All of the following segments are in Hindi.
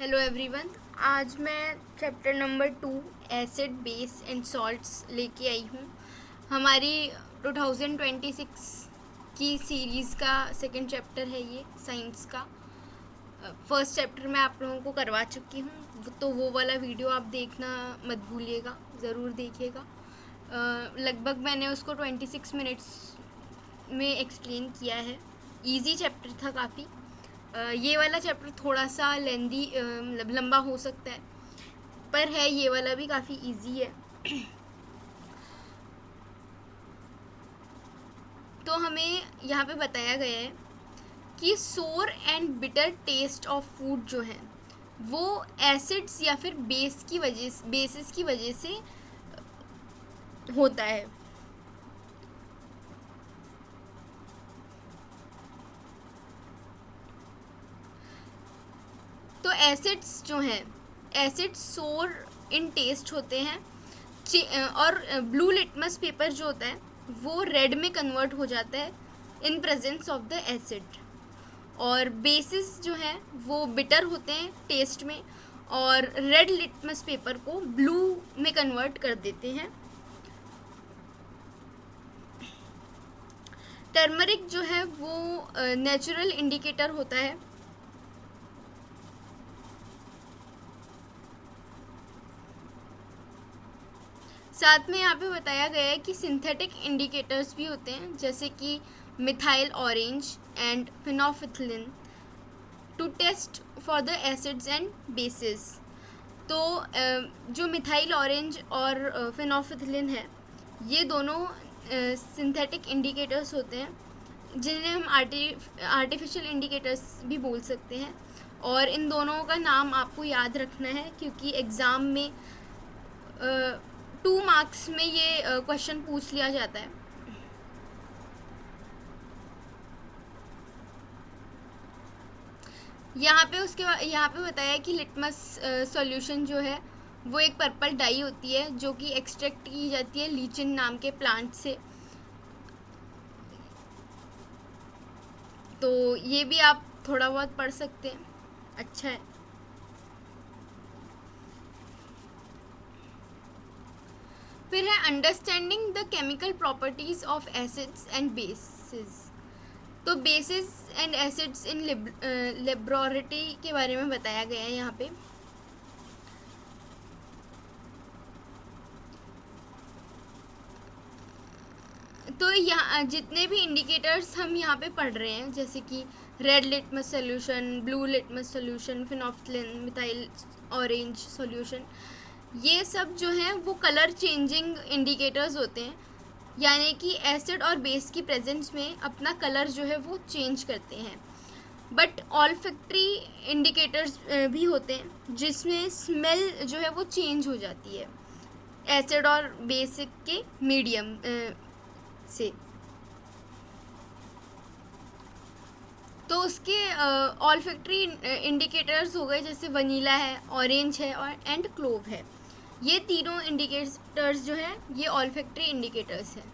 Hello everyone. आज मैं chapter number 2 acid base and salts लेके आई हूँ। हमारी 2026 की सीरीज़ का सेकंड चैप्टर है ये साइंस का। फर्स्ट चैप्टर मैं आप लोगों को करवा चुकी हूँ, तो वो वाला वीडियो आप देखना मत भूलिएगा, ज़रूर देखिएगा। लगभग मैंने उसको 26 मिनट्स में एक्सप्लेन किया है। इजी चैप्टर था काफ़ी। ये वाला चैप्टर थोड़ा सा लेंदी मतलब लंबा हो सकता है, पर है ये वाला भी काफ़ी इजी है। तो हमें यहाँ पे बताया गया है कि सोर and bitter taste of food जो है वो एसिड्स या फिर बेसिस की वजह से होता है। तो एसिड्स जो हैं, एसिड्स सोर इन टेस्ट होते हैं, और ब्लू लिटमस पेपर जो होता है वो रेड में कन्वर्ट हो जाता है in presence of the acid. और बेसिस जो है वो बिटर होते हैं टेस्ट में, और रेड लिटमस पेपर को ब्लू में कन्वर्ट कर देते हैं। टर्मरिक जो है वो नेचुरल इंडिकेटर होता है। साथ में यहाँ पे बताया गया है कि सिंथेटिक इंडिकेटर्स भी होते हैं, जैसे कि methyl orange and phenolphthalein to test for the acids and bases. तो जो मिथाइल ऑरेंज और फिनोल्फथलीन है, ये दोनों सिंथेटिक इंडिकेटर्स होते हैं, जिन्हें हम आर्टिफिशियल इंडिकेटर्स भी बोल सकते हैं। और इन दोनों का नाम आपको याद रखना है, क्योंकि एग्ज़ाम में 2 मार्क्स में ये क्वेश्चन पूछ लिया जाता है। यहाँ पे बताया कि लिटमस सॉल्यूशन जो है वो एक पर्पल डाई होती है, जो कि एक्सट्रैक्ट की जाती है लीचिन नाम के प्लांट से। तो ये भी आप थोड़ा बहुत पढ़ सकते हैं, अच्छा है। फिर है understanding the chemical properties of acids and bases. तो bases and acids in laboratory के बारे में बताया गया है यहाँ पे। तो यहाँ जितने भी इंडिकेटर्स हम यहाँ पे पढ़ रहे हैं, जैसे कि red litmus solution, blue litmus solution, phenolphthalein, methyl orange solution, ये सब जो हैं वो कलर चेंजिंग इंडिकेटर्स होते हैं, यानी कि एसिड और बेस की प्रेजेंस में अपना कलर जो है वो चेंज करते हैं। बट ऑल्फैक्टरी इंडिकेटर्स भी होते हैं, जिसमें स्मेल जो है वो चेंज हो जाती है एसिड और बेसिक के मीडियम से। तो उसके ऑल्फैक्टरी इंडिकेटर्स हो गए, जैसे वनीला है, ऑरेंज है और एंड क्लोव है। ये तीनों इंडिकेटर्स जो है ये ऑल्फैक्टरी इंडिकेटर्स हैं।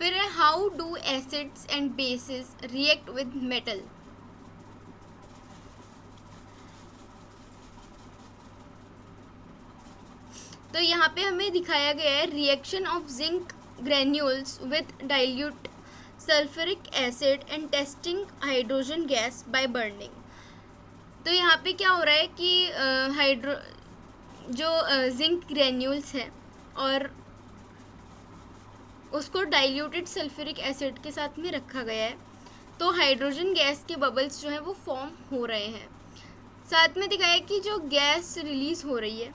फिर है how do acids and basis react with metal. तो यहाँ पे हमें दिखाया गया है reaction of zinc granules with dilute sulphuric acid and testing hydrogen gas by burning. तो यहाँ पे क्या हो रहा है कि जिंक ग्रेन्यूल्स है और उसको डाइल्यूटेड सल्फ्यूरिक एसिड के साथ में रखा गया है, तो हाइड्रोजन गैस के बबल्स जो है वो फॉर्म हो रहे हैं। साथ में दिखाया कि जो गैस रिलीज़ हो रही है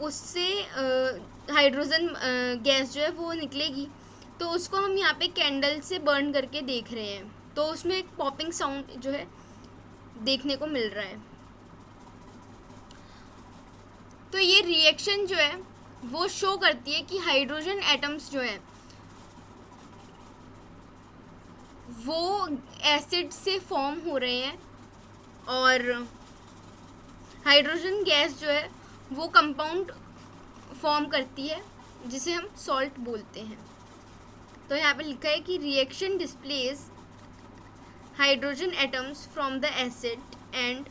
उससे हाइड्रोजन गैस जो है वो निकलेगी, तो उसको हम यहाँ पे कैंडल से बर्न करके देख रहे हैं, तो उसमें एक पॉपिंग साउंड जो है देखने को मिल रहा है। तो ये रिएक्शन जो है वो शो करती है कि हाइड्रोजन एटम्स जो है वो एसिड से फॉर्म हो रहे हैं, और हाइड्रोजन गैस जो है वो कंपाउंड फॉर्म करती है, जिसे हम सॉल्ट बोलते हैं। तो यहाँ पे लिखा है कि reaction displays hydrogen atoms from the acid and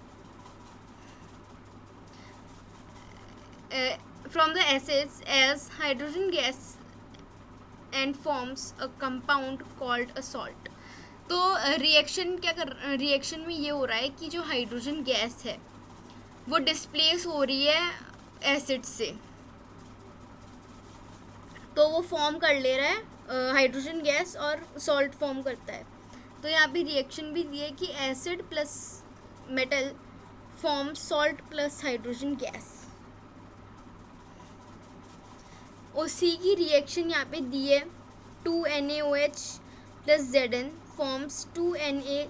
from the acids as hydrogen gas and forms a compound called a salt. तो रिएक्शन में ये हो रहा है कि जो हाइड्रोजन गैस है वो डिस्प्लेस हो रही है एसिड से, तो वो फॉर्म कर ले रहा है हाइड्रोजन गैस और सॉल्ट फॉर्म करता है. तो यहाँ पे रिएक्शन भी दी है कि acid plus metal form salt plus hydrogen gas. उसी की रिएक्शन यहाँ पे दी है 2NaOH plus Zn forms 2NaZnO2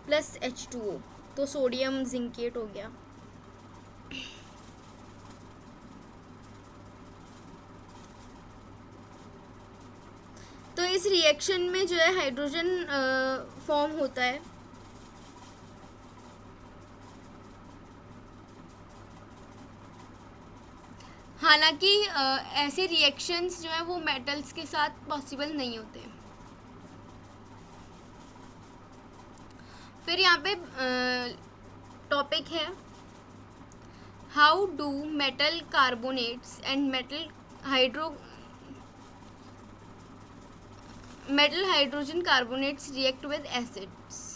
plus H2O. तो सोडियम जिंकेट हो गया. तो इस रिएक्शन में जो है हाइड्रोजन फॉर्म होता है. हालांकि ऐसे रिएक्शंस जो है वो मेटल्स के साथ पॉसिबल नहीं होते. फिर यहाँ पे टॉपिक है how do metal carbonates and metal hydrogen carbonates react with acids.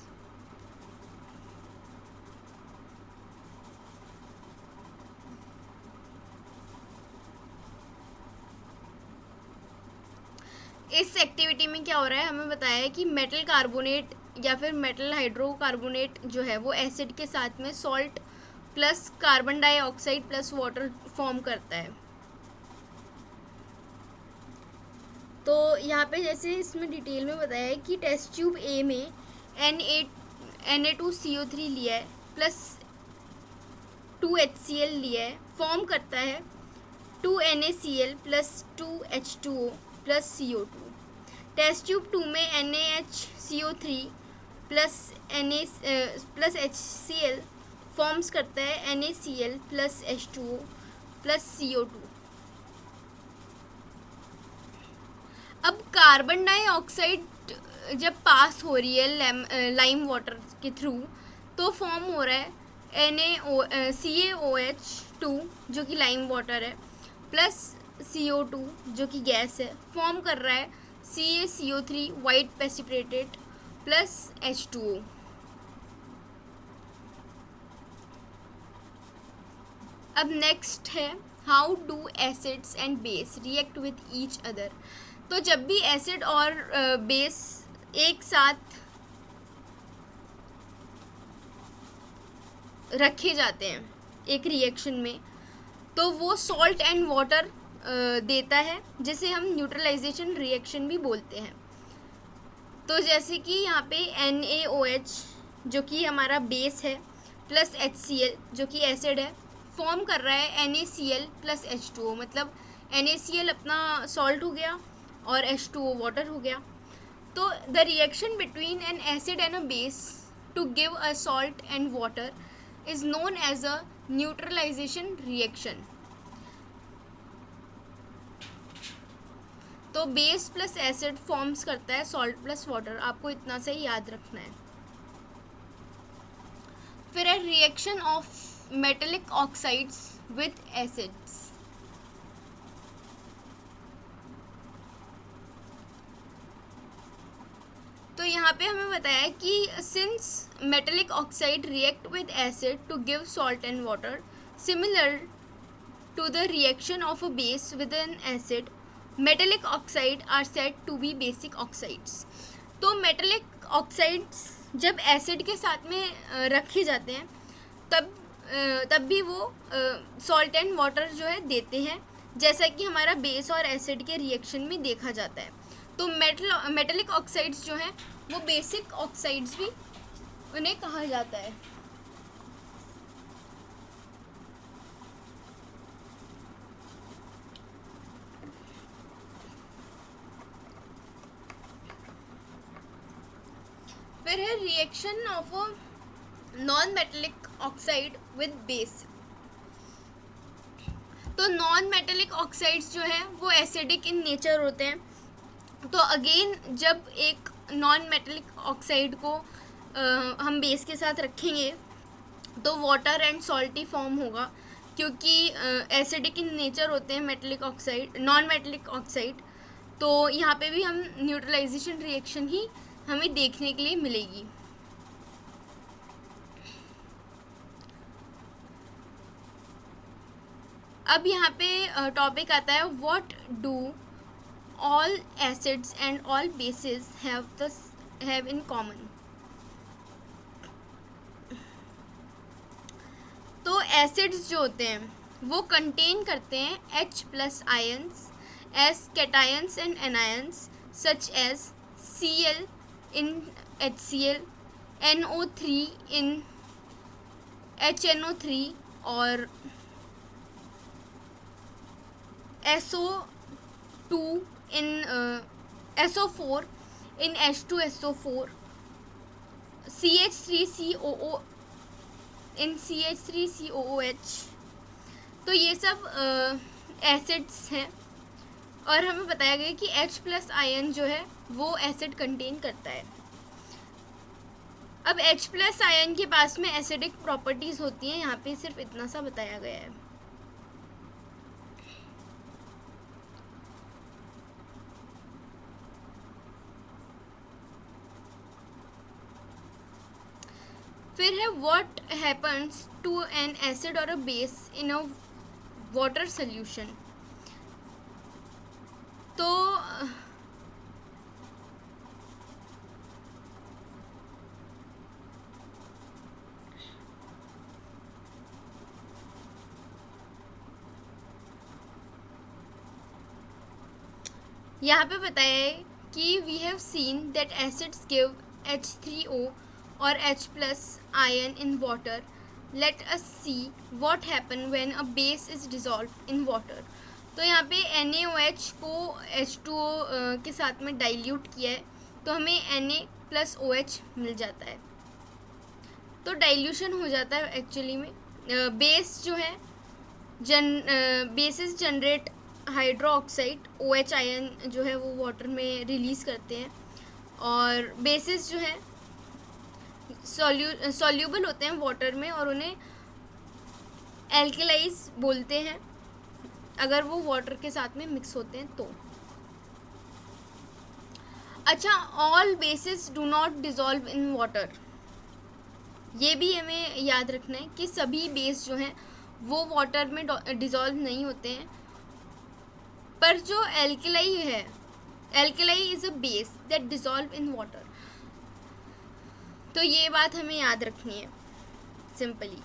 इस एक्टिविटी में क्या हो रहा है, हमें बताया है कि मेटल कार्बोनेट या फिर मेटल हाइड्रोकार्बोनेट जो है वो एसिड के साथ में salt plus carbon dioxide plus water form करता है. तो यहाँ पे जैसे इसमें डिटेल में बताया है कि टेस्ट ट्यूब ए में Na2CO3 लिया है प्लस 2HCl लिया है, फॉर्म करता है 2NaCl plus 2H2O plus CO2. Test tube 2 में NaHCO3 प्लस HCl फॉर्म्स करता है NaCl plus H2O plus CO2. अब कार्बन डाइऑक्साइड जब पास हो रही है लाइम वाटर के थ्रू तो फॉर्म हो रहा है CaOH2 जो कि लाइम वाटर है प्लस CO2 जो कि गैस है, फॉर्म कर रहा है CaCO3 white precipitate plus H2O. अब नेक्स्ट है how do acids and base react with each other. तो जब भी एसिड और बेस एक साथ रखे जाते हैं एक रिएक्शन में तो वो सॉल्ट एंड वाटर देता है, जिसे हम न्यूट्रलाइजेशन रिएक्शन भी बोलते हैं. तो जैसे कि यहाँ पे NaOH जो कि हमारा बेस है प्लस HCl जो कि एसिड है, फॉर्म कर रहा है NaCl प्लस H2O. मतलब NaCl अपना सॉल्ट हो गया और H2O वाटर हो गया. तो the reaction between an acid and a base to give a salt and water is known as a neutralisation reaction. तो बेस प्लस एसिड फॉर्म्स करता है सॉल्ट प्लस वाटर. आपको इतना से ही याद रखना है. फिर है reaction of metallic oxides with acids. तो यहाँ पे हमें बताया है कि since metallic oxide react with acid to give salt and water similar to the reaction of a base with an acid, metallic oxide are said to be basic oxides. तो मेटेलिक ऑक्साइड्स जब एसिड के साथ में रखे जाते हैं तब भी वो सॉल्ट एंड वाटर जो है देते हैं, जैसा कि हमारा बेस और एसिड के रिएक्शन में देखा जाता है. तो मेटेलिक ऑक्साइड्स जो हैं वो बेसिक ऑक्साइड्स भी उन्हें कहा जाता है. फिर है reaction of a non metallic oxide with base. तो नॉन मेटेलिक ऑक्साइड्स जो है वो एसिडिक इन नेचर होते हैं. तो अगेन जब एक नॉन मेटेलिक ऑक्साइड को हम बेस के साथ रखेंगे तो वाटर एंड सॉल्टी फॉर्म होगा, क्योंकि एसिडिक इन नेचर होते हैं metallic oxide, non metallic oxide. तो यहाँ पे भी हम न्यूट्रलाइजेशन रिएक्शन ही हमें देखने के लिए मिलेगी। अब यहाँ पे टॉपिक आता है, what do all acids and all bases have in common. तो एसिड्स जो होते हैं वो कंटेन करते हैं H+ ions as cations and anions such as Cl in HCl, NO3 in HNO3 और SO2 in SO4 in H2SO4, CH3COO in CH3COOH। तो ये सब एसिड्स हैं और हमें बताया गया कि H+ आयन जो है वो एसिड कंटेन करता है। अब H+ आयन के पास में एसिडिक प्रॉपर्टीज़ होती हैं, यहाँ पे सिर्फ इतना सा बताया गया है। फिर है, what happens to an acid और a base in a water solution. तो यहाँ पे बताया है कि we have seen that acids give H3O और H+ ion in water. Let us see what happen when a base is dissolved in water. तो यहाँ पे NaOH को H2O के साथ में डाइल्यूट किया है तो हमें Na+OH मिल जाता है। तो डाइल्यूशन हो जाता है एक्चुअली में। बेस जो है basis generate hydro oxide, OH ion जो है वो वाटर में रिलीज़ करते हैं, और बेसिस जो है सॉल्यूबल होते हैं वाटर में और उन्हें एल्केलाइज बोलते हैं अगर वो वाटर के साथ में मिक्स होते हैं तो। अच्छा, all basis do not dissolve in water. ये भी हमें याद रखना है कि सभी बेस जो हैं वो वाटर में डिज़ोल्व नहीं होते हैं, पर जो एल्केलाई है, alkali is a base that dissolve in water. तो ये बात हमें याद रखनी है सिंपली।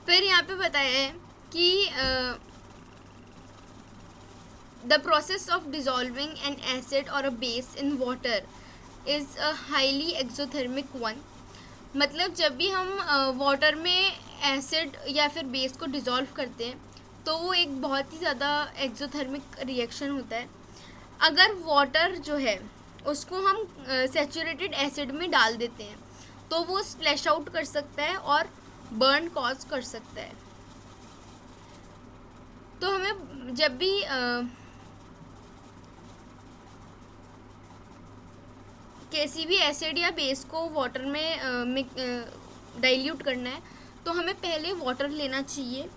फिर यहाँ पे बताया है कि the process of dissolving an acid और a base in water is a highly exothermic one. मतलब जब भी हम वाटर में एसिड या फिर बेस को डिज़ोल्व करते हैं तो वो एक बहुत ही ज़्यादा एक्सोथर्मिक रिएक्शन होता है। अगर वाटर जो है उसको हम सैचुरेटेड एसिड में डाल देते हैं तो वो स्प्लैश आउट कर सकता है और बर्न कॉज कर सकता है। तो हमें जब भी किसी भी एसिड या बेस को वाटर में डाइल्यूट करना है तो हमें पहले वाटर लेना चाहिए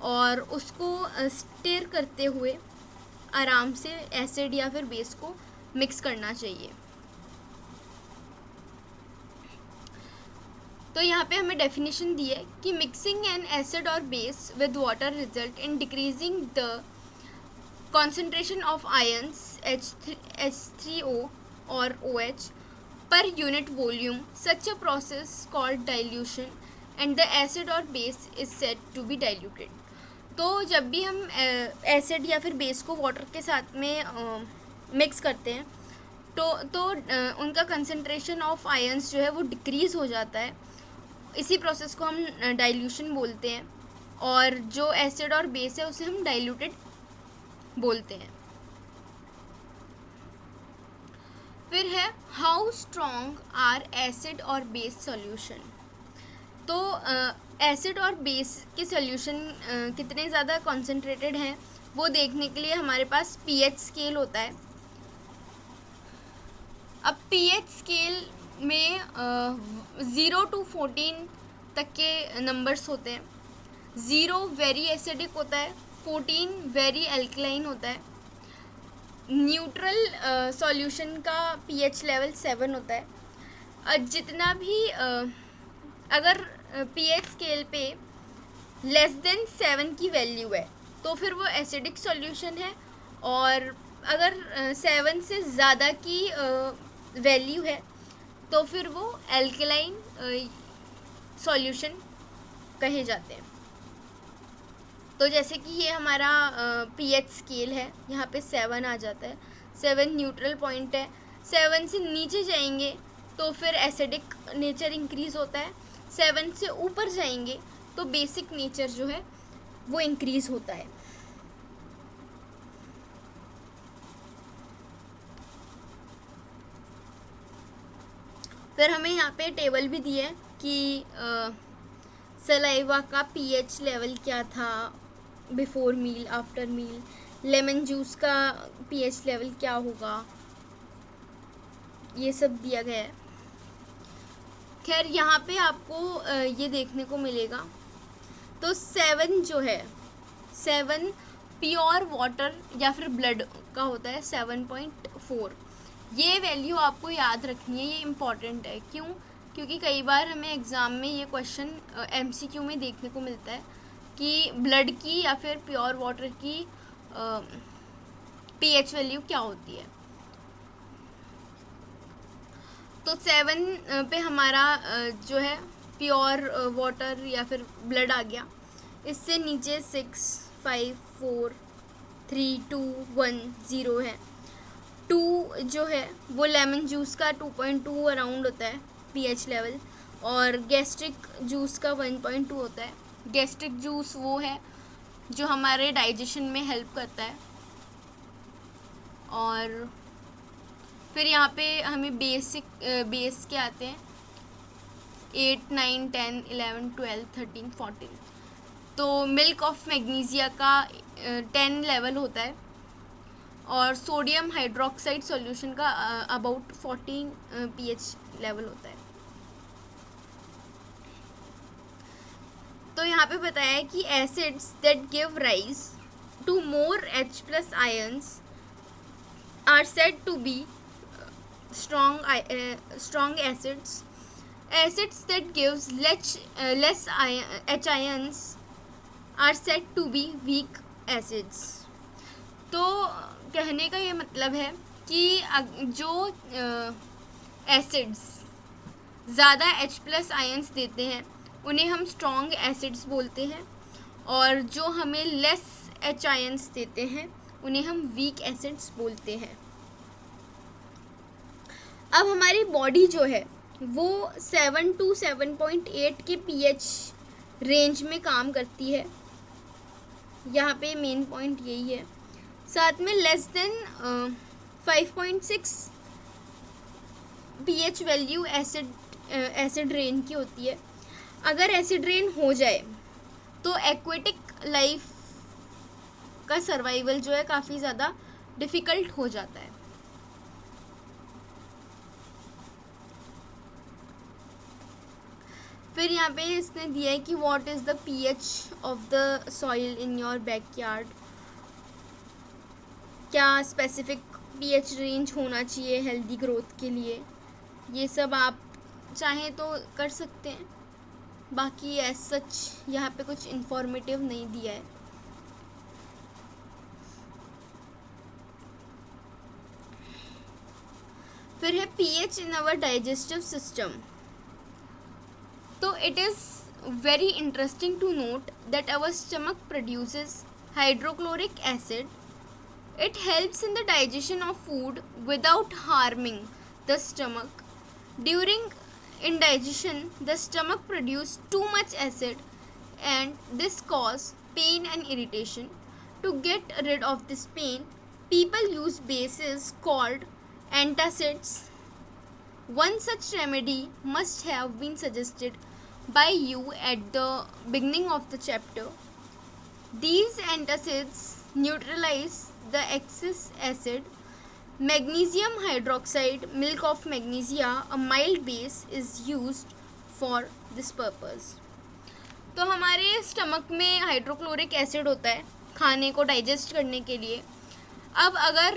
और उसको स्टिर करते हुए आराम से एसिड या फिर बेस को मिक्स करना चाहिए। तो यहाँ पे हमें डेफिनेशन दी है कि मिक्सिंग एन एसिड और base with water result in decreasing the concentration of ions H3O और OH per unit volume. Such a process called dilution and the acid or base is said to be diluted. तो जब भी हम एसिड या फिर बेस को वाटर के साथ में मिक्स करते हैं तो उनका कंसंट्रेशन ऑफ आयंस जो है वो डिक्रीज़ हो जाता है। इसी प्रोसेस को हम डाइल्यूशन बोलते हैं और जो एसिड और बेस है उसे हम डाइल्यूटेड बोलते हैं। फिर है, हाउ स्ट्रॉन्ग आर एसिड और बेस सॉल्यूशन। तो एसिड और बेस के सॉल्यूशन कितने ज़्यादा कॉन्सेंट्रेटेड हैं वो देखने के लिए हमारे पास पीएच स्केल होता है। अब पीएच स्केल में 0 to 14 तक के नंबर्स होते हैं। 0 वेरी एसिडिक होता है, 14 वेरी एल्कलाइन होता है। न्यूट्रल सॉल्यूशन का पीएच लेवल 7 होता है। जितना भी अगर पीएच स्केल पे लेस देन 7 की वैल्यू है तो फिर वो एसिडिक सॉल्यूशन है, और अगर 7 से ज़्यादा की वैल्यू है तो फिर वो एल्कलाइन सॉल्यूशन कहे जाते हैं। तो जैसे कि ये हमारा पीएच स्केल है, यहाँ पे 7 आ जाता है। 7 न्यूट्रल पॉइंट है। 7 से नीचे जाएंगे तो फिर एसिडिक नेचर इंक्रीज़ होता है। 7 से ऊपर जाएंगे तो बेसिक नेचर जो है वो इंक्रीज़ होता है। फिर हमें यहाँ पे टेबल भी दी है कि सलाइवा का पीएच लेवल क्या था before meal, after meal. Lemon juice का पीएच लेवल क्या होगा, ये सब दिया गया है। खैर यहाँ पे आपको ये देखने को मिलेगा। तो 7 जो है, 7 प्योर वाटर या फिर ब्लड का होता है 7.4। ये वैल्यू आपको याद रखनी है, ये इम्पॉर्टेंट है। क्यों? क्योंकि कई बार हमें एग्ज़ाम में ये क्वेश्चन एमसीक्यू में देखने को मिलता है कि ब्लड की या फिर प्योर वाटर की पीएच वैल्यू क्या होती है। तो 7 पे हमारा जो है प्योर वाटर या फिर ब्लड आ गया। इससे नीचे 6, 5, 4, 3, 2, 1, 0 है। 2 जो है वो लेमन जूस का 2.2 अराउंड होता है पीएच लेवल, और गैस्ट्रिक जूस का 1.2 होता है। गैस्ट्रिक जूस वो है जो हमारे डाइजेशन में हेल्प करता है। और फिर यहाँ पे हमें बेस के आते हैं 8, 9, 10, 11, 12, 13, 14। तो मिल्क ऑफ मैग्नीशिया का 10 लेवल होता है, और सोडियम हाइड्रोक्साइड सॉल्यूशन का अबाउट 14 पीएच लेवल होता है। तो यहाँ पे बताया है कि acids that give rise to more H+ ions are said to be strong acids. Acids that gives less H ions are said to be weak acids. तो कहने का ये मतलब है कि जो एसिड्स ज़्यादा H+ आयंस देते हैं उन्हें हम स्ट्रॉन्ग एसिड्स बोलते हैं, और जो हमें लेस H आयंस देते हैं उन्हें हम वीक एसिड्स बोलते हैं। अब हमारी बॉडी जो है वो 7 to 7.8 के पीएच रेंज में काम करती है। यहाँ पे मेन पॉइंट यही है। साथ में less than 5.6 pH value acid rain की होती है। अगर एसिड रेन हो जाए तो एक्वेटिक लाइफ का सर्वाइवल जो है काफ़ी ज़्यादा डिफ़िकल्ट हो जाता है। फिर यहाँ पे इसने दिया है कि what is the pH of the soil in your backyard. क्या स्पेसिफिक पीएच रेंज होना चाहिए हेल्दी ग्रोथ के लिए, ये सब आप चाहें तो कर सकते हैं। बाकी एज सच यहाँ पे कुछ इन्फॉर्मेटिव नहीं दिया है। फिर है pH in our digestive system. So it is very interesting to note that our stomach produces hydrochloric acid. It helps in the digestion of food without harming the stomach. During indigestion, the stomach produces too much acid, and this causes pain and irritation. To get rid of this pain, people use bases called antacids. One such remedy must have been suggested by you at the beginning of the chapter. These antacids neutralise the excess acid. Magnesium hydroxide, milk of magnesia, a mild base, is used for this purpose. तो हमारे स्टमक में हाइड्रोक्लोरिक एसिड होता है खाने को डाइजेस्ट करने के लिए. अब अगर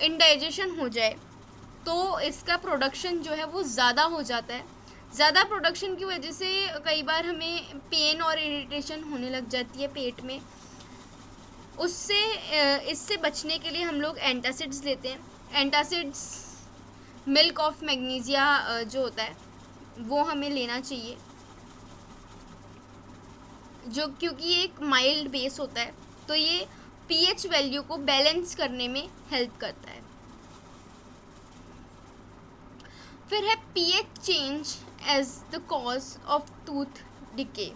इनडाइजेशन हो जाए तो इसका प्रोडक्शन जो है वो ज़्यादा हो जाता है. ज़्यादा प्रोडक्शन की वजह से कई बार हमें पेन और इरिटेशन होने लग जाती है पेट में. इससे बचने के लिए हम लोग एंटासिड्स लेते हैं. एंटासिड्स मिल्क ऑफ मैग्नीशिया जो होता है वो हमें लेना चाहिए, जो क्योंकि ये एक माइल्ड बेस होता है तो ये पीएच वैल्यू को बैलेंस करने में हेल्प करता है. फिर है pH change as the cause of tooth decay.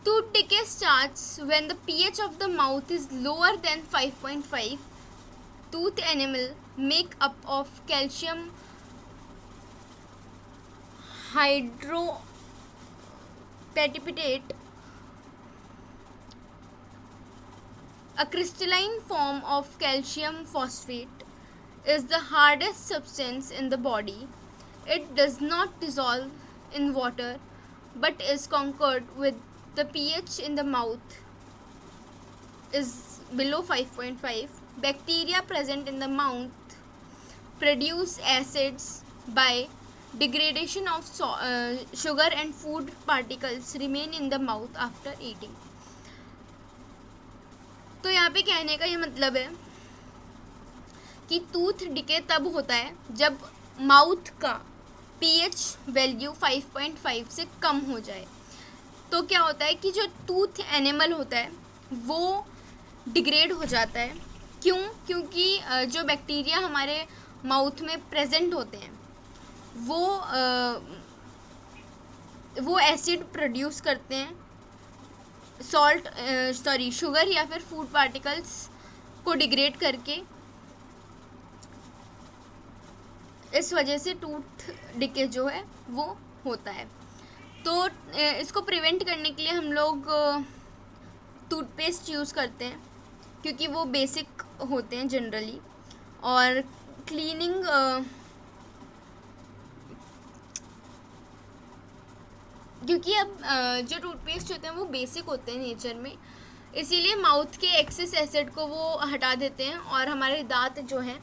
Tooth decay starts when the pH of the mouth is lower than 5.5. Tooth enamel make up of calcium hydroprecipitate, a crystalline form of calcium phosphate, is the hardest substance in the body. It does not dissolve in water but is conquered with the pH in the mouth is below 5.5. Bacteria present in the mouth produce acids by degradation of sugar and food particles remain in the mouth after eating. तो यहाँ पे कहने का ये मतलब है कि टूथ डिके तब होता है जब माउथ का पीएच वैल्यू 5.5 से कम हो जाए. तो क्या होता है कि जो टूथ एनिमल होता है वो डिग्रेड हो जाता है. क्यों? क्योंकि जो बैक्टीरिया हमारे माउथ में प्रेजेंट होते हैं वो एसिड प्रोड्यूस करते हैं, शुगर या फिर फूड पार्टिकल्स को डिग्रेड करके. इस वजह से टूथ डिके जो है वो होता है. तो इसको प्रिवेंट करने के लिए हम लोग टूथपेस्ट यूज़ करते हैं क्योंकि वो बेसिक होते हैं जनरली. और क्लीनिंग क्योंकि अब जो टूथपेस्ट होते हैं वो बेसिक होते हैं नेचर में, इसीलिए माउथ के एक्सेस एसिड को वो हटा देते हैं और हमारे दांत जो हैं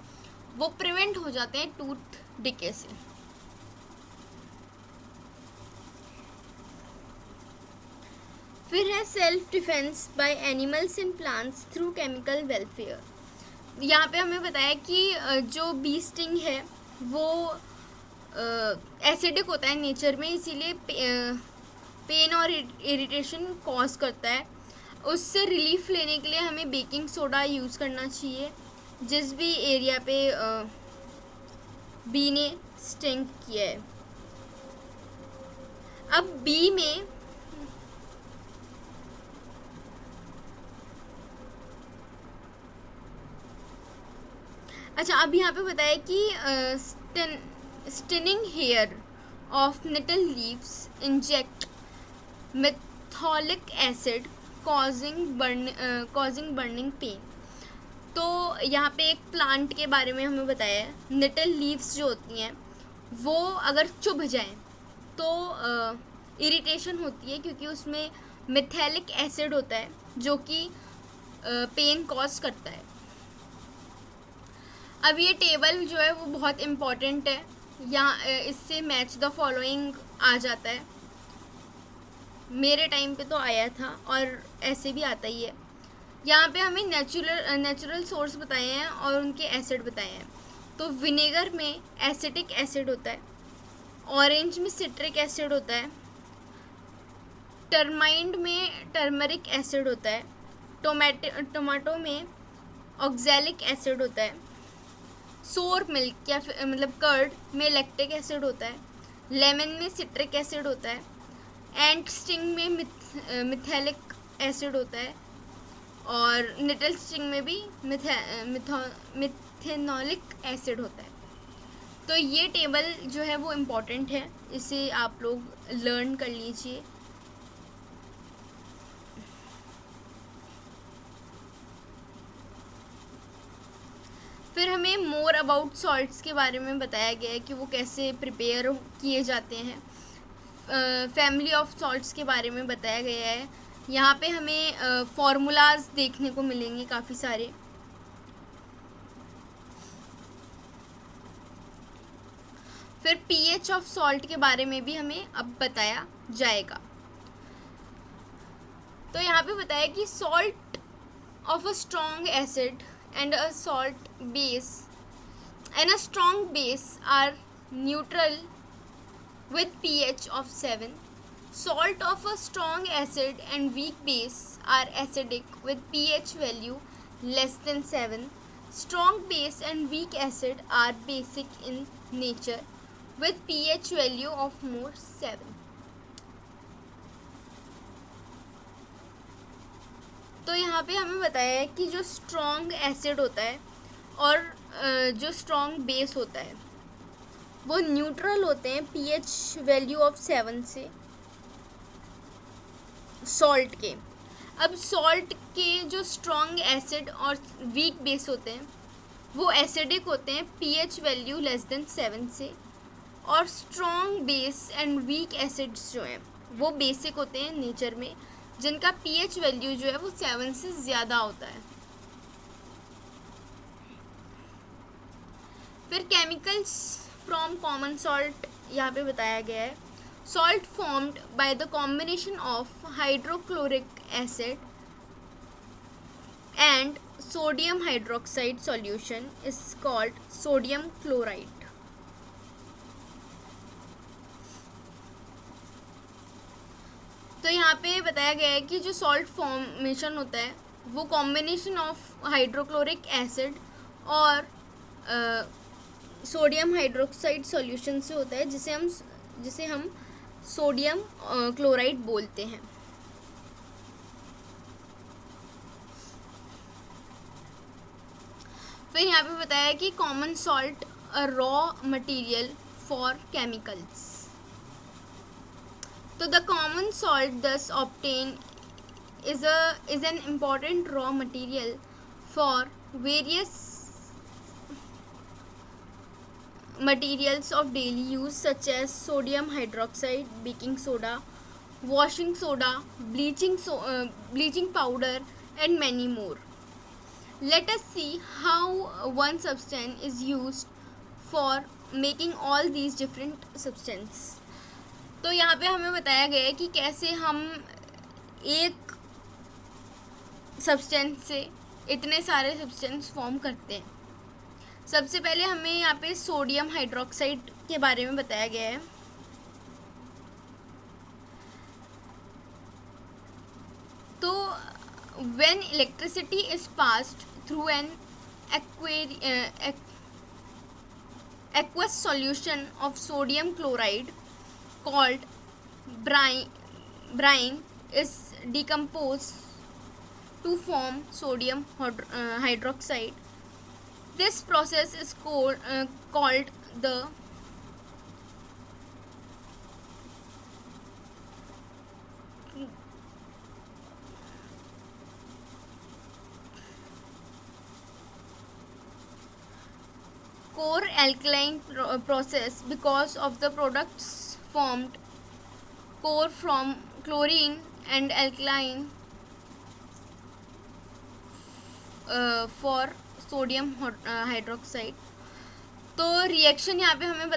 वो प्रिवेंट हो जाते हैं टूथ डिके से. फिर है self defence by animals and plants through chemical welfare. यहाँ पे हमें बताया कि जो बी स्टिंग है वो एसिडिक होता है नेचर में, इसीलिए पेन और इरिटेशन कॉज करता है. उससे रिलीफ लेने के लिए हमें बेकिंग सोडा यूज़ करना चाहिए जिस भी एरिया पे बी ने स्टिंग किया है. अब बी में अच्छा, अब यहाँ पे बताया कि stinging hair of nettle leaves inject methanoic acid causing burning pain. तो यहाँ पे एक प्लांट के बारे में हमें बताया है. नेटल लीव्स जो होती हैं वो अगर चुभ जाएं तो इरिटेशन होती है क्योंकि उसमें मेथैलिक एसिड होता है जो कि पेन कॉज करता है. अब ये टेबल जो है वो बहुत इम्पॉर्टेंट है. यहाँ इससे मैच द फॉलोइंग आ जाता है. मेरे टाइम पे तो आया था और ऐसे भी आता ही है. यहाँ पे हमें नेचुरल सोर्स बताए हैं और उनके एसिड बताए हैं. तो विनेगर में एसिटिक एसिड होता है, ऑरेंज में सिट्रिक एसिड होता है, टर्माइंड में टर्मरिक एसिड होता है, टोमेटो में ऑक्सैलिक एसिड होता है, सोर मिल्क या फिर मतलब कर्ड में लैक्टिक एसिड होता है, लेमन में सिट्रिक एसिड होता है, एंट स्टिंग में मिथैलिक एसिड होता है और निटल स्टिंग में भी मिथेनॉलिक एसिड होता है. तो ये टेबल जो है वो इम्पॉर्टेंट है, इसे आप लोग लर्न कर लीजिए. फिर हमें मोर अबाउट सॉल्ट्स के बारे में बताया गया है कि वो कैसे प्रिपेयर किए जाते हैं। फैमिली ऑफ सॉल्ट्स के बारे में बताया गया है। यहाँ पे हमें फार्मूलाज देखने को मिलेंगे काफ़ी सारे। फिर पीएच ऑफ सॉल्ट के बारे में भी हमें अब बताया जाएगा। तो यहाँ पे बताया कि salt of a strong acid and a salt base and a strong base are neutral with pH of 7. Salt of a strong acid and weak base are acidic with pH value less than 7. Strong base and weak acid are basic in nature with pH value of more 7. तो यहाँ पे हमें बताया है कि जो स्ट्रॉन्ग एसिड होता है और जो स्ट्रॉन्ग बेस होता है वो न्यूट्रल होते हैं पीएच वैल्यू ऑफ 7 से सॉल्ट के। अब सॉल्ट के जो स्ट्रॉन्ग एसिड और वीक बेस होते हैं वो एसिडिक होते हैं पीएच वैल्यू लेस देन 7 से, और strong base and weak acids जो हैं वो बेसिक होते हैं नेचर में, जिनका पीएच वैल्यू जो है वो 7 से ज़्यादा होता है। फिर केमिकल्स फ्रॉम कॉमन सॉल्ट यहाँ पे बताया गया है। Salt formed by the combination of hydrochloric acid and sodium hydroxide solution is called sodium chloride. तो यहाँ पे बताया गया है कि जो सॉल्ट फॉर्मेशन होता है वो कॉम्बिनेशन ऑफ हाइड्रोक्लोरिक एसिड और सोडियम हाइड्रोक्साइड सॉल्यूशन से होता है, जिसे हम सोडियम क्लोराइड बोलते हैं। फिर यहाँ पे बताया कि common salt a raw material for chemicals. तो the common salt thus obtained is an important raw material for various materials of daily use such as sodium hydroxide, baking soda, washing soda, bleaching powder and many more. Let us see how one substance is used for making all these different substances. तो यहाँ पे हमें बताया गया है कि कैसे हम एक सब्सटेंस से इतने सारे सब्सटेंस फॉर्म करते हैं। सबसे पहले हमें यहाँ पे सोडियम हाइड्रोक्साइड के बारे में बताया गया है। तो when electricity is passed through an aqueous solution of sodium chloride called brine is decomposed to form sodium hydroxide. This process is called the core alkaline process because of the products formed core from chlorine and alkaline for sodium hydroxide. तो रिएक्शन यहाँ पे हमें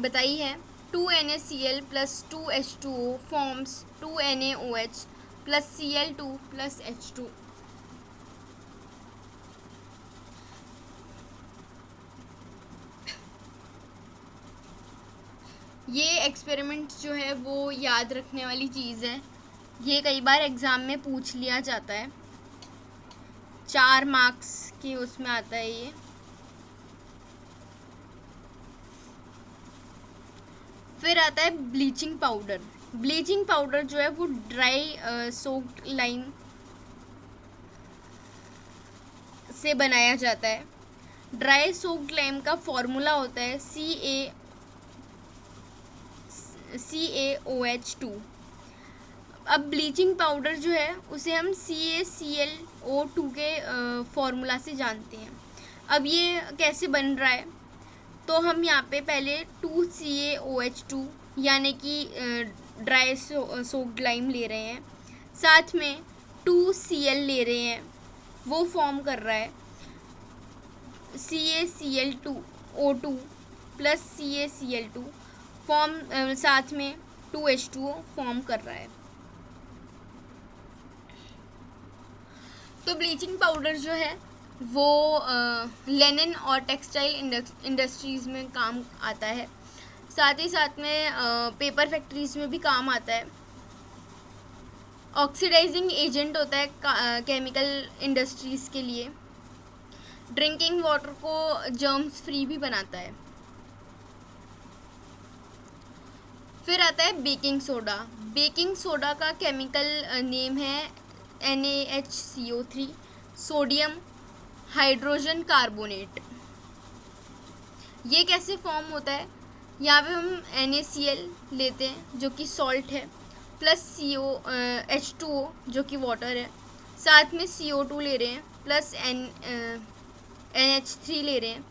बताई है 2NaCl plus 2H2O forms 2NaOH plus Cl2 plus H2। ये एक्सपेरिमेंट जो है वो याद रखने वाली चीज़ है, ये कई बार एग्ज़ाम में पूछ लिया जाता है, 4 मार्क्स की उसमें आता है ये। फिर आता है ब्लीचिंग पाउडर। ब्लीचिंग पाउडर जो है वो ड्राई सोक्ड लाइम से बनाया जाता है। ड्राई सोक्ड लाइम का फॉर्मूला होता है CaOH2। अब ब्लीचिंग पाउडर जो है उसे हम CaClO2 के फॉर्मूला से जानते हैं। अब ये कैसे बन रहा है, तो हम यहाँ पे पहले 2CaOH2 यानी कि ड्राई सोक्ड लाइम ले रहे हैं, साथ में 2Cl ले रहे हैं, वो फॉर्म कर रहा है CaCl2O2 प्लस CaCl2 फॉर्म, साथ में 2H2O फॉर्म कर रहा है। तो ब्लीचिंग पाउडर जो है वो लेनिन और टेक्सटाइल इंडस्ट्रीज़ में काम आता है, साथ ही साथ में पेपर फैक्ट्रीज़ में भी काम आता है। ऑक्सीडाइजिंग एजेंट होता है केमिकल इंडस्ट्रीज़ के लिए। ड्रिंकिंग वाटर को जर्म्स फ्री भी बनाता है। फिर आता है बेकिंग सोडा। बेकिंग सोडा का केमिकल नेम है NaHCO3, सोडियम हाइड्रोजन कार्बोनेट। ये कैसे फॉर्म होता है, यहाँ पे हम NaCl लेते हैं जो कि सॉल्ट है, प्लस H2O जो कि वाटर है, साथ में CO2 ले रहे हैं, प्लस NH3 ले रहे हैं।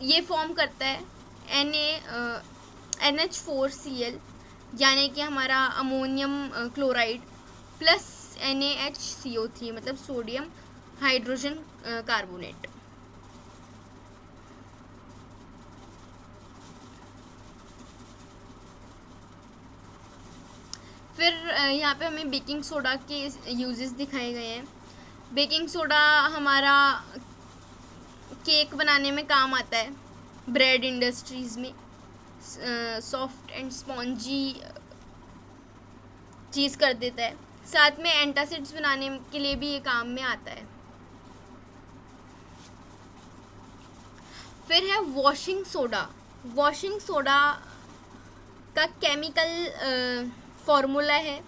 ये फॉर्म करता है NH4Cl यानी कि हमारा अमोनियम क्लोराइड, प्लस NaHCO3 मतलब सोडियम हाइड्रोजन कार्बोनेट। फिर यहाँ पे हमें बेकिंग सोडा के यूजेस दिखाए गए हैं। बेकिंग सोडा हमारा केक बनाने में काम आता है, ब्रेड इंडस्ट्रीज़ में सॉफ्ट एंड स्पॉन्जी चीज़ कर देता है, साथ में एंटासिड्स बनाने के लिए भी ये काम में आता है। फिर है वॉशिंग सोडा। वॉशिंग सोडा का केमिकल फॉर्मूला है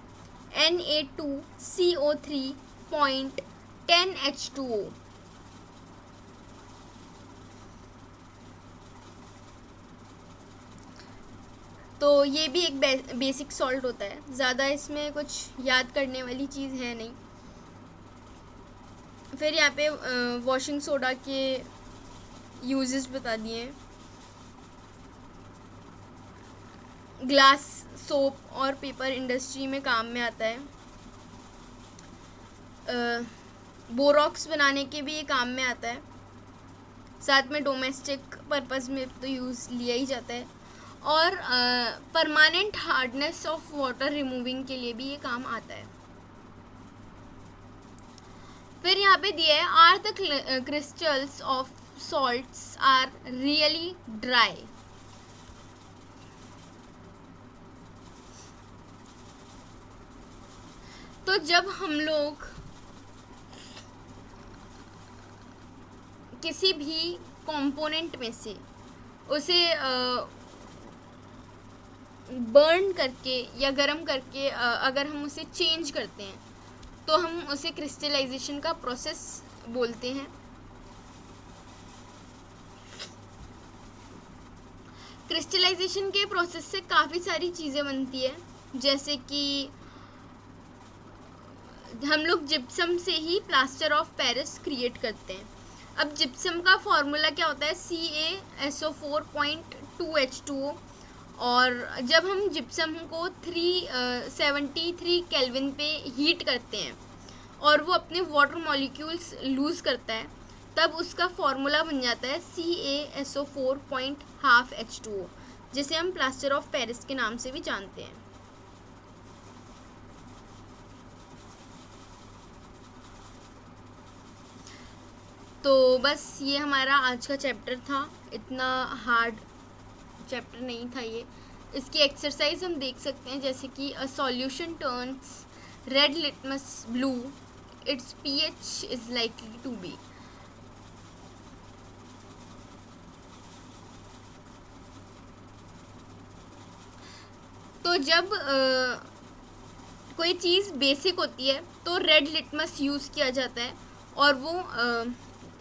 Na2CO3.10H2O। तो ये भी एक बेसिक सॉल्ट होता है, ज़्यादा इसमें कुछ याद करने वाली चीज़ है नहीं। फिर यहाँ पे वॉशिंग सोडा के यूजेस बता दिए हैं। ग्लास, सोप और पेपर इंडस्ट्री में काम में आता है। बोरॉक्स बनाने के भी ये काम में आता है, साथ में डोमेस्टिक पर्पस में तो यूज़ लिया ही जाता है, और permanent hardness of water removing के लिए भी ये काम आता है। फिर यहाँ पे दिया है are the crystals of salts are really dry. तो जब हम लोग किसी भी कंपोनेंट में से उसे बर्न करके या गर्म करके अगर हम उसे चेंज करते हैं तो हम उसे क्रिस्टलाइजेशन का प्रोसेस बोलते हैं। क्रिस्टलाइजेशन के प्रोसेस से काफ़ी सारी चीज़ें बनती है, जैसे कि हम लोग जिप्सम से ही प्लास्टर ऑफ पेरिस क्रिएट करते हैं। अब जिप्सम का फॉर्मूला क्या होता है, CaSO4.2H2O, और जब हम जिप्सम को 373 केल्विन पे हीट करते हैं और वो अपने वाटर मॉलिक्यूल्स लूज़ करता है, तब उसका फॉर्मूला बन जाता है CaSO4.12H2O, जिसे हम प्लास्टर ऑफ पेरिस के नाम से भी जानते हैं। तो बस ये हमारा आज का चैप्टर था, इतना हार्ड चैप्टर नहीं था ये। इसकी एक्सरसाइज हम देख सकते हैं, जैसे कि a solution turns red litmus blue, its pH is likely to be. तो जब कोई चीज़ बेसिक होती है तो रेड लिटमस यूज़ किया जाता है और वो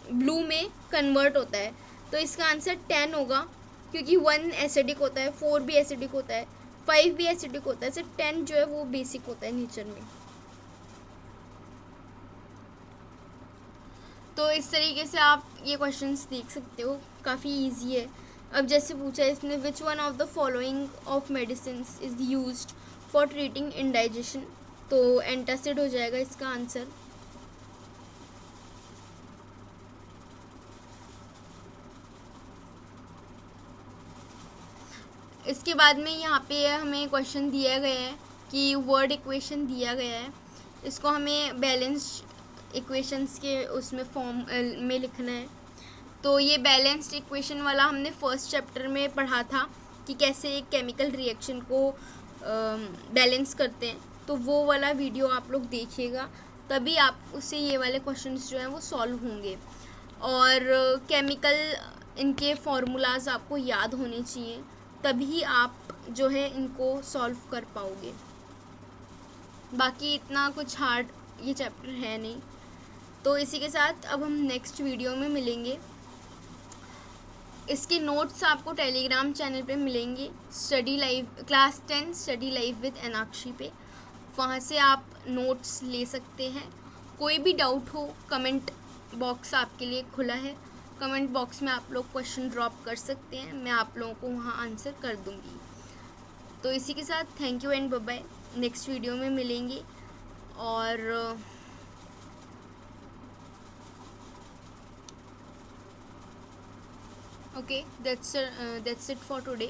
ब्लू में कन्वर्ट होता है। तो इसका आंसर 10 होगा, क्योंकि 1 एसिडिक होता है, 4 भी एसिडिक होता है, 5 भी एसिडिक होता है, सिर्फ 10 जो है वो बेसिक होता है नेचर में। तो इस तरीके से आप ये क्वेश्चंस देख सकते हो, काफ़ी इजी है। अब जैसे पूछा है इसने, which one of the following of medicine is used for treating indigestion, तो एंटासिड हो जाएगा इसका आंसर। इसके बाद में यहाँ पे हमें क्वेश्चन दिया गया है कि वर्ड इक्वेशन दिया गया है, इसको हमें बैलेंस इक्वेशंस के उसमें फॉर्म में लिखना है। तो ये बैलेंस्ड इक्वेशन वाला हमने फर्स्ट चैप्टर में पढ़ा था कि कैसे एक केमिकल रिएक्शन को बैलेंस करते हैं, तो वो वाला वीडियो आप लोग देखिएगा, तभी आप उससे ये वाले क्वेश्चंस जो हैं वो सॉल्व होंगे। और केमिकल इनके फार्मूलाज आपको याद होने चाहिए, तभी आप जो है इनको सॉल्व कर पाओगे। बाकी इतना कुछ हार्ड ये चैप्टर है नहीं। तो इसी के साथ अब हम नेक्स्ट वीडियो में मिलेंगे। इसके नोट्स आपको टेलीग्राम चैनल पे मिलेंगे, study live class 10 study live with Enakshi पे, वहाँ से आप नोट्स ले सकते हैं। कोई भी डाउट हो, कमेंट बॉक्स आपके लिए खुला है, कमेंट बॉक्स में आप लोग क्वेश्चन ड्रॉप कर सकते हैं, मैं आप लोगों को वहाँ आंसर कर दूँगी। तो इसी के साथ thank you and bye bye, next video में मिलेंगे। और okay, that's it for today.